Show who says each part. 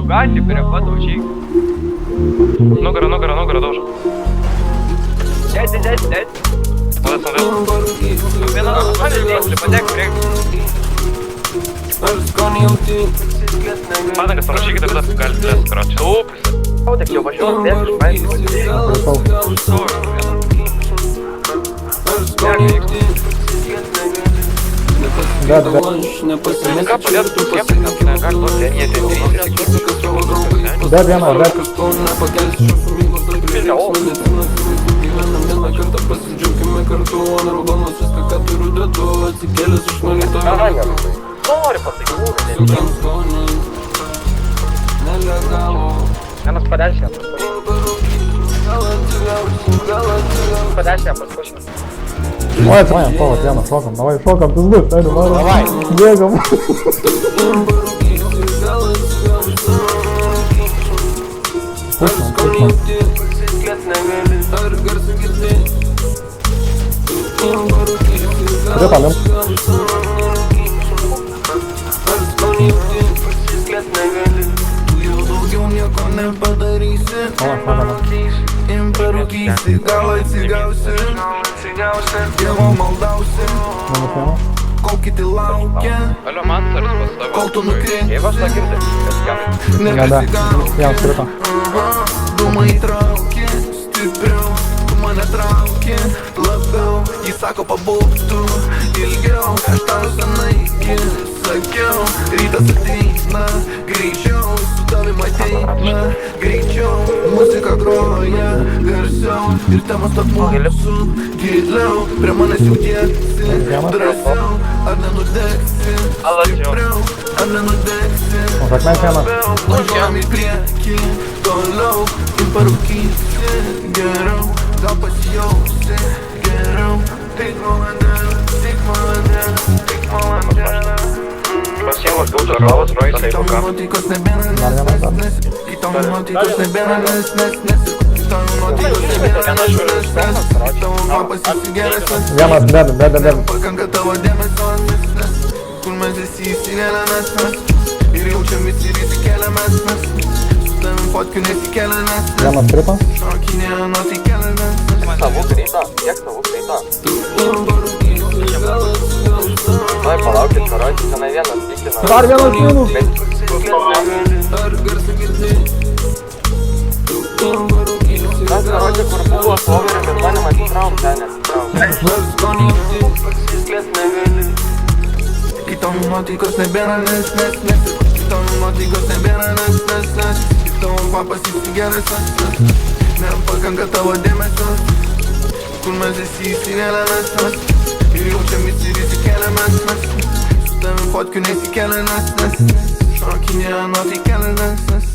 Speaker 1: Gali prie padaužyk. Nugara daužo. Dėt. Viena šalis dėsi, padėk prie. Padangas parašykite, bet gali plėsti, karočią. Upis. O, tik jau važiuos, dėsi,
Speaker 2: Bet.
Speaker 1: Ką padėtų tu kiepti, nes negali duoti, jie ten
Speaker 2: Bet vieną.
Speaker 1: Nori pasakyti. Vienas padešė. Padešė paskui.
Speaker 2: Ой, повод, Яна, шоком. Давай шоком, ты сбыт, давай. Бегом. Пушно. Где там?
Speaker 3: Gal atsigausi, Dievo maldausi, kol kiti laukia, kol tu nukrenti,
Speaker 2: Я
Speaker 3: dūmai traukia, stipriau, tu mane traukia, labiau, jis sako pabūktų, ilgiau, aš tau senai sakiau, rytas ateina, greičiau, su tavim ateina, greičiau, muzika groja, garsiau, ir temas tarp mūsų, giliau, prie manęs jautiesi, drąsiau, ar nenudegsi, stipriau, ar nenudegsi, labiau, važiuojam į priekį, toliau, ir parūkysi, geriau, gal pasijausi, geriau, tik valandėlę,
Speaker 1: Pasiėmus būtų žalas, rojas, tai ką.
Speaker 2: Vienas, bet.
Speaker 3: Pakanka tavo dėmesio, kur mes visi įsigelėmės mes, ir jaučiam visi įsikeliamės mes, su tavim fotkiu nesikeliamės mes,
Speaker 2: Vienas tripas.
Speaker 3: šokinėje nuotikeliamės mes.
Speaker 1: Savų kreita, kiek savų kreita? Vai, palaukit, karočią, tenai vienas tikina.
Speaker 2: Dar vienas minus.
Speaker 1: Mes, karočią, kur buvo sloverį, bet manim atsitraum, ten nesitraum.
Speaker 3: Kai tau nuotaikos nebėra, nes tau nuotaikos nebėra, nes tavo papas įsigeras, nepakanka tavo dėmesio, kur mes visi įsigelėmės mes, ir jaučiam visi įsikeliamės mes, su tavim fotkiu nesikeliamės mes, šokinėje nuotaikeliamės mes.